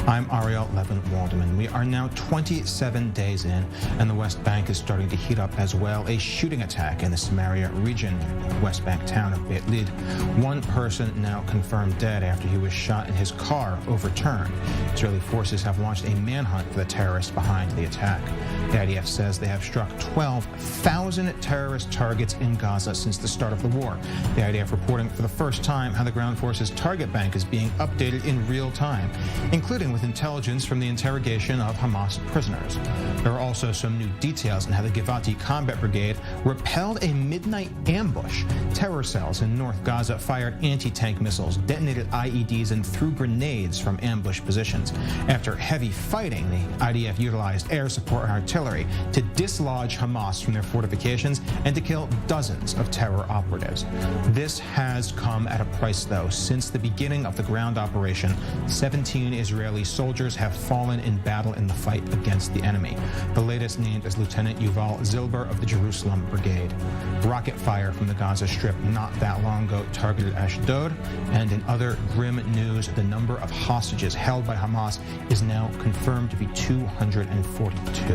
I'm Ariel Levin-Waldman. We are now 27 days in, and the West Bank is starting to heat up as well. A shooting attack in the Samaria region, West Bank town of Beit Lid. One person now confirmed dead after he was shot and his car overturned. Israeli forces have launched a manhunt for the terrorists behind the attack. The IDF says they have struck 12,000 terrorist targets in Gaza since the start of the war. The IDF reporting for the first time how the ground forces target bank is being updated in real time, including with intelligence from the interrogation of Hamas prisoners. There are also some new details on how the Givati Combat Brigade repelled a midnight ambush. Terror cells in North Gaza fired anti-tank missiles, detonated IEDs, and threw grenades from ambush positions. After heavy fighting, the IDF utilized air support and artillery to dislodge Hamas from their fortifications and to kill dozens of terror operatives. This has come at a price, though. Since the beginning of the ground operation, 17 Israeli soldiers have fallen in battle in the fight against the enemy. The latest named is Lieutenant Yuval Zilber of the Jerusalem Brigade. Rocket fire from the Gaza Strip not that long ago targeted Ashdod, and in other grim news, the number of hostages held by Hamas is now confirmed to be 242.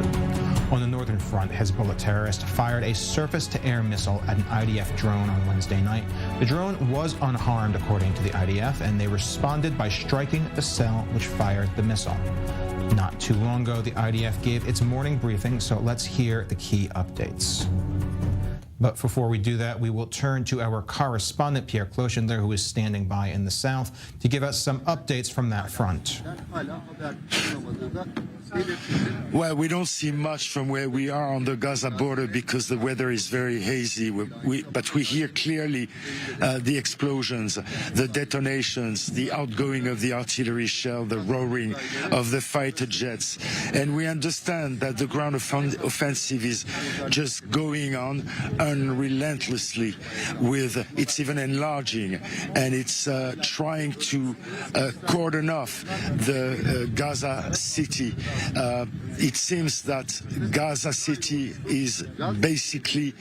On the northern front, Hezbollah terrorists fired a surface-to-air missile at an IDF drone on Wednesday night. The drone was unharmed, according to the IDF, and they responded by striking the cell which fired the missile. Not too long ago, the IDF gave its morning briefing, so let's hear the key updates. But before we do that, we will turn to our correspondent, Pierre Clochender, who is standing by in the south, to give us some updates from that front. Well, we don't see much from where we are on the Gaza border because the weather is very hazy, but we hear clearly the explosions, the detonations, the outgoing of the artillery shell, the roaring of the fighter jets. And we understand that the ground offensive is just going on unrelentlessly. It's even enlarging, and it's trying to cordon off the Gaza city. It seems that Gaza City is basically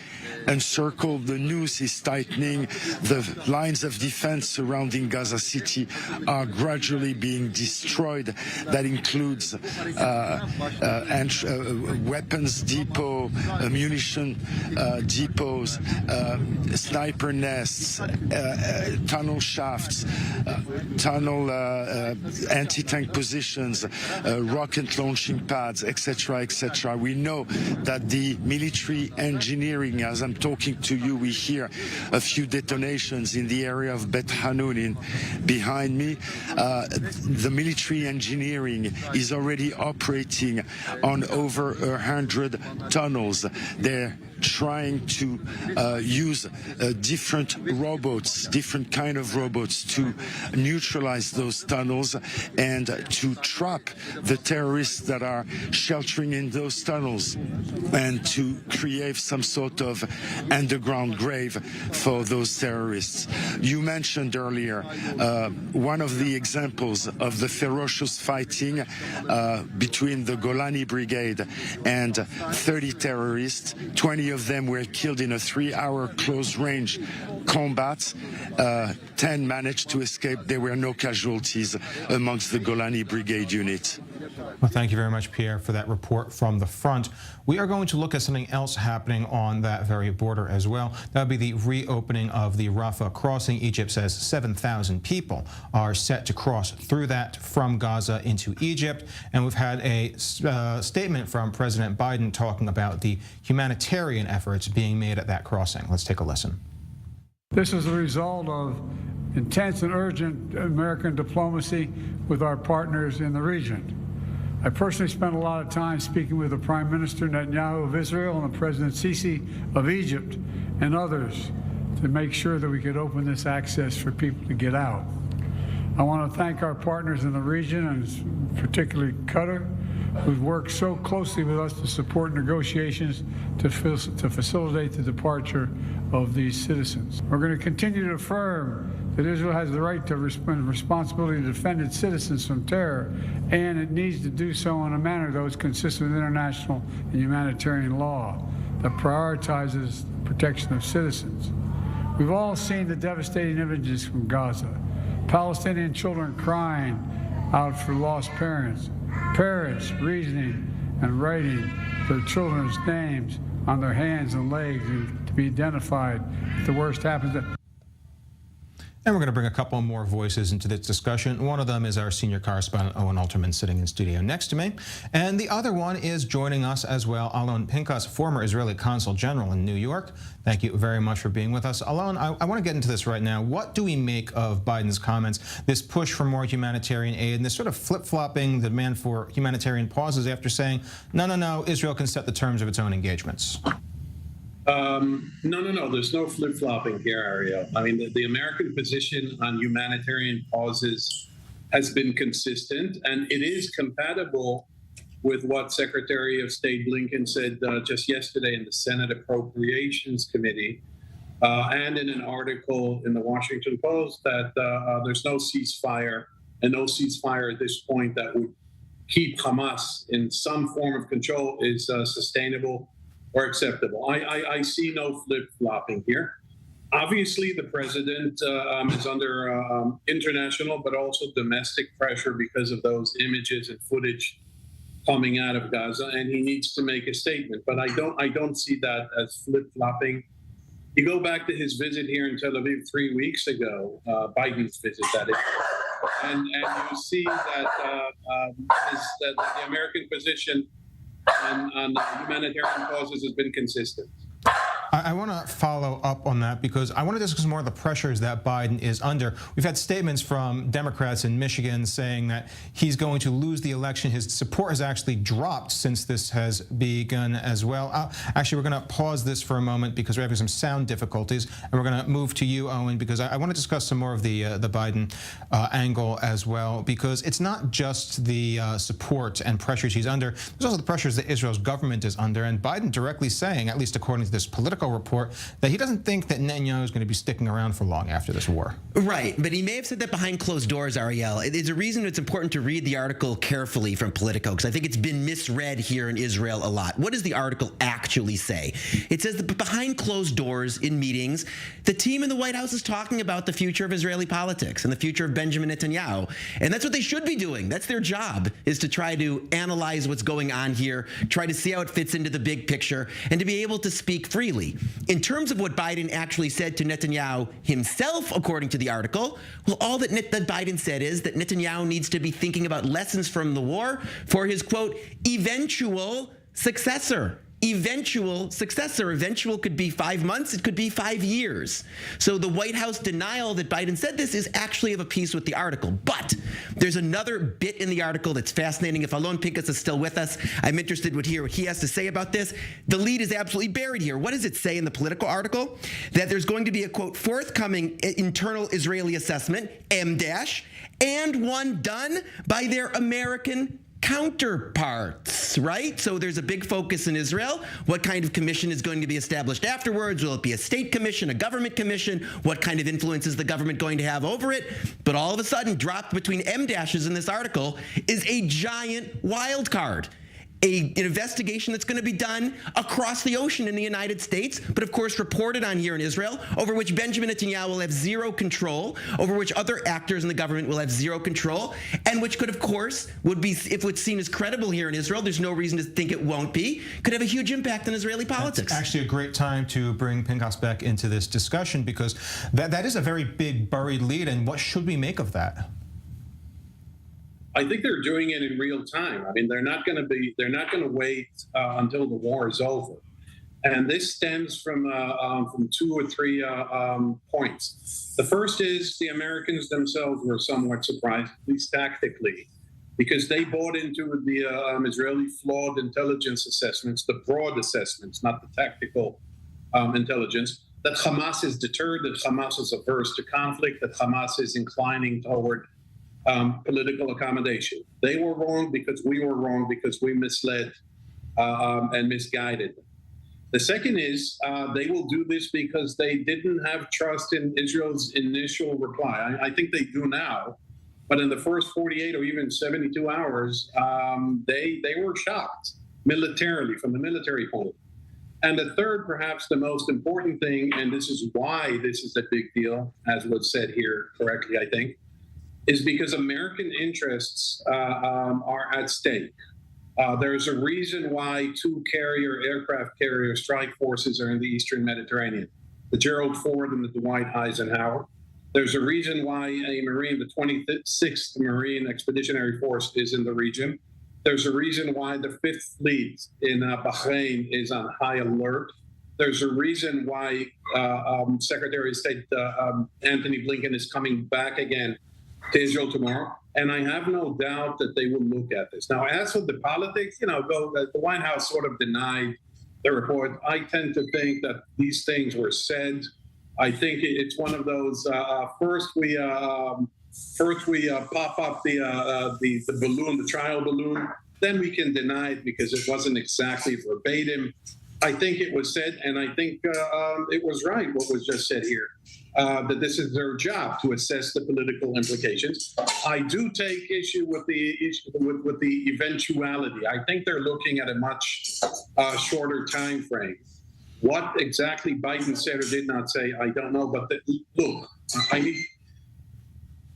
encircled. The noose is tightening. The lines of defense surrounding Gaza City are gradually being destroyed. That includes weapons depot, ammunition depots, sniper nests, tunnel shafts, tunnel anti-tank positions, rocket launching pads, etc., etc. We know that the military engineering, as I'm talking to you, we hear a few detonations in the area of Bet Hanun behind me. The military engineering is already operating on over 100 tunnels. They're trying to use different robots, different kind of robots to neutralize those tunnels and to trap the terrorists that are sheltering in those tunnels and to create some sort of underground grave for those terrorists. You mentioned earlier one of the examples of the ferocious fighting between the Golani Brigade and 30 terrorists. 20 of them were killed in a 3-hour close-range combat. 10 managed to escape. There were no casualties amongst the Golani Brigade unit. Well, thank you very much, Pierre, for that report from the front. We are going to look at something else happening on that very border as well. That would be the reopening of the Rafah crossing. Egypt says 7,000 people are set to cross through that from Gaza into Egypt. And we've had a statement from President Biden talking about the humanitarian efforts being made at that crossing. Let's take a listen. This is a result of intense and urgent American diplomacy with our partners in the region. I personally spent a lot of time speaking with the Prime Minister Netanyahu of Israel and the President Sisi of Egypt and others to make sure that we could open this access for people to get out. I want to thank our partners in the region, and particularly Qatar, who's worked so closely with us to support negotiations to facilitate the departure of these citizens. We're going to continue to affirm that Israel has the right to responsibility to defend its citizens from terror, and it needs to do so in a manner that is consistent with international and humanitarian law that prioritizes the protection of citizens. We've all seen the devastating images from Gaza. Palestinian children crying out for lost parents, parents reasoning and writing their children's names on their hands and legs and to be identified if the worst happens. And we're going to bring a couple more voices into this discussion. One of them is our senior correspondent, Owen Alterman, sitting in studio next to me. And the other one is joining us as well, Alon Pinkas, former Israeli consul general in New York. Thank you very much for being with us. Alon, I want to get into this right now. What do we make of Biden's comments, this push for more humanitarian aid, and this sort of flip-flopping the demand for humanitarian pauses after saying, no, Israel can set the terms of its own engagements? No. There's no flip-flopping here, Ariel. I mean, the American position on humanitarian pauses has been consistent, and it is compatible with what Secretary of State Blinken said just yesterday in the Senate Appropriations Committee and in an article in the Washington Post that there's no ceasefire, and no ceasefire at this point that would keep Hamas in some form of control is sustainable or acceptable. I see no flip-flopping here. Obviously, the president is under international but also domestic pressure because of those images and footage coming out of Gaza, and he needs to make a statement. But I don't see that as flip-flopping. You go back to his visit here in Tel Aviv 3 weeks ago, Biden's visit, that is, and you see that the American position on humanitarian causes has been consistent. I want to follow up on that because I want to discuss more of the pressures that Biden is under. We've had statements from Democrats in Michigan saying that he's going to lose the election. His support has actually dropped since this has begun as well. Actually, we're going to pause this for a moment because we're having some sound difficulties, and we're going to move to you, Owen, because I want to discuss some more of the Biden angle as well, because it's not just the support and pressures he's under. There's also the pressures that Israel's government is under, and Biden directly saying, at least according to this Politico report, that he doesn't think that Netanyahu is going to be sticking around for long after this war. Right, but he may have said that behind closed doors, Ariel. There's a reason it's important to read the article carefully from Politico, because I think it's been misread here in Israel a lot. What does the article actually say? It says that behind closed doors in meetings, the team in the White House is talking about the future of Israeli politics and the future of Benjamin Netanyahu. And that's what they should be doing. That's their job, is to try to analyze what's going on here, try to see how it fits into the big picture, and to be able to speak freely. In terms of what Biden actually said to Netanyahu himself, according to the article, well, all that Biden said is that Netanyahu needs to be thinking about lessons from the war for his, quote, eventual successor. Eventual successor. Eventual could be 5 months. It could be 5 years. So the White House denial that Biden said this is actually of a piece with the article. But there's another bit in the article that's fascinating. If Alon Pinkas is still with us, I'm interested to hear what he has to say about this. The lead is absolutely buried here. What does it say in the Politico article? That there's going to be a, quote, forthcoming internal Israeli assessment, M-, and one done by their American counterparts, right? So there's a big focus in Israel. What kind of commission is going to be established afterwards? Will it be a state commission, a government commission? What kind of influence is the government going to have over it? But all of a sudden, dropped between M-dashes in this article is a giant wild card. An investigation that's going to be done across the ocean in the United States, but of course reported on here in Israel, over which Benjamin Netanyahu will have zero control, over which other actors in the government will have zero control, and which could, of course, would be, if it's seen as credible here in Israel, there's no reason to think it won't be, could have a huge impact on Israeli politics. It's actually a great time to bring Pinkas back into this discussion, because that is a very big buried lead, and what should we make of that? I think they're doing it in real time. I mean, they're not going to wait until the war is over. And this stems from 2 or 3 points. The first is the Americans themselves were somewhat surprised, at least tactically, because they bought into the Israeli flawed intelligence assessments, the broad assessments, not the tactical intelligence, that Hamas is deterred, that Hamas is averse to conflict, that Hamas is inclining toward political accommodation. They were wrong because we were wrong, because we misled and misguided them. The second is they will do this because they didn't have trust in Israel's initial reply. I think they do now, but in the first 48 or even 72 hours, they were shocked militarily, from the military point of view. And the third, perhaps the most important thing, and this is why this is a big deal, as was said here correctly, I think, is because American interests are at stake. There's a reason why two aircraft carrier strike forces are in the Eastern Mediterranean, the Gerald Ford and the Dwight Eisenhower. There's a reason why a Marine, the 26th Marine Expeditionary Force, is in the region. There's a reason why the 5th Fleet in Bahrain is on high alert. There's a reason why Secretary of State Anthony Blinken is coming back again to Israel tomorrow. And I have no doubt that they will look at this. Now, as for the politics, the White House sort of denied the report. I tend to think that these things were said. I think it's one of those. First we pop up the balloon, the trial balloon. Then we can deny it because it wasn't exactly verbatim. I think it was said, and I think it was right what was just said here, that this is their job to assess the political implications. I do take issue with the eventuality. I think they're looking at a much shorter time frame. What exactly Biden said or did not say, I don't know. But look,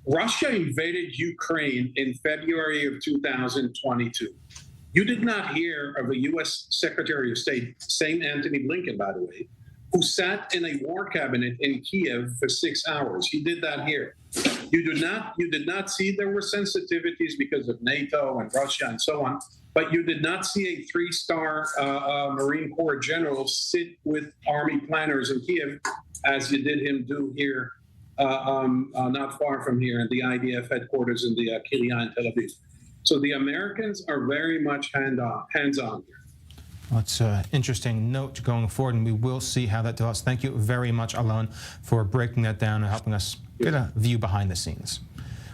Russia invaded Ukraine in February of 2022. You did not hear of a U.S. Secretary of State, same Anthony Blinken, by the way, who sat in a war cabinet in Kiev for 6 hours. He did that here. You did not see there were sensitivities because of NATO and Russia and so on, but you did not see a 3-star Marine Corps general sit with army planners in Kiev, as you did him do here, not far from here, at the IDF headquarters in the Kiryat in Tel Aviv. So the Americans are very much hands-on here. Well, it's an interesting note going forward, and we will see how that develops. Thank you very much, Alon, for breaking that down and helping us get a view behind the scenes.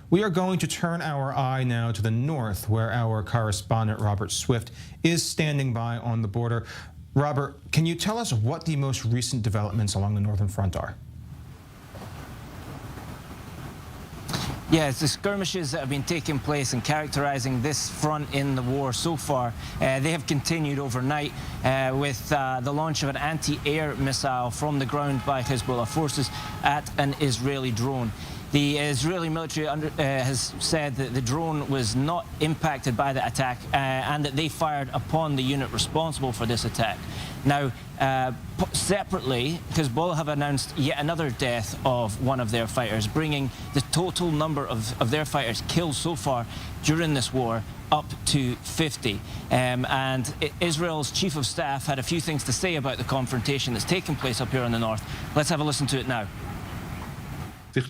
We are going to turn our eye now to the north, where our correspondent Robert Swift is standing by on the border. Robert, can you tell us what the most recent developments along the northern front are? Yes, the skirmishes that have been taking place and characterizing this front in the war so far, they have continued overnight with the launch of an anti-air missile from the ground by Hezbollah forces at an Israeli drone. The Israeli military has said that the drone was not impacted by the attack and that they fired upon the unit responsible for this attack. Now, separately, Hezbollah have announced yet another death of one of their fighters, bringing the total number of their fighters killed so far during this war up to 50. And Israel's chief of staff had a few things to say about the confrontation that's taken place up here in the north. Let's have a listen to it now. In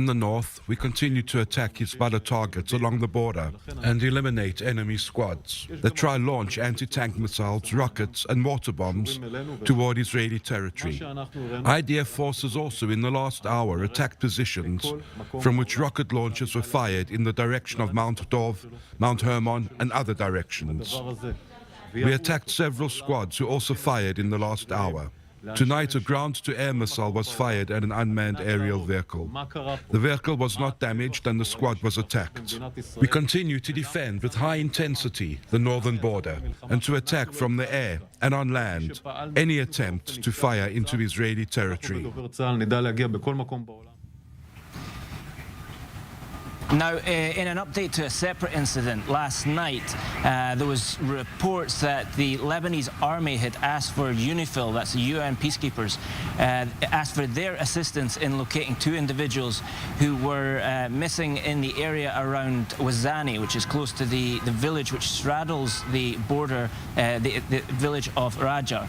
the north, we continue to attack Hezbollah targets along the border and eliminate enemy squads that try launch anti-tank missiles, rockets and mortar bombs toward Israeli territory. IDF forces also in the last hour attacked positions from which rocket launchers were fired in the direction of Mount Dov, Mount Hermon and other directions. We attacked several squads who also fired in the last hour. Tonight, a ground-to-air missile was fired at an unmanned aerial vehicle. The vehicle was not damaged and the squad was attacked. We continue to defend with high intensity the northern border and to attack from the air and on land any attempt to fire into Israeli territory. Now, in an update to a separate incident last night, there was reports that the Lebanese army had asked for UNIFIL, that's the UN peacekeepers, asked for their assistance in locating 2 individuals who were missing in the area around Wazani, which is close to the village which straddles the border, the village of Rajar.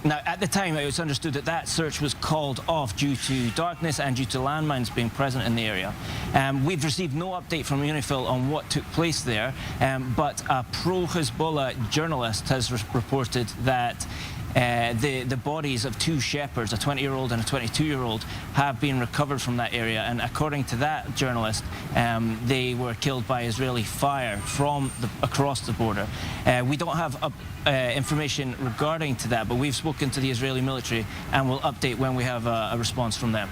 Now, at the time, it was understood that that search was called off due to darkness and due to landmines being present in the area. We've received no update from UNIFIL on what took place there, but a pro-Hezbollah journalist has reported that the bodies of 2 shepherds, a 20-year-old and a 22-year-old, have been recovered from that area. And according to that journalist, they were killed by Israeli fire from across the border. We don't have information regarding to that, but we've spoken to the Israeli military and we'll update when we have a response from them.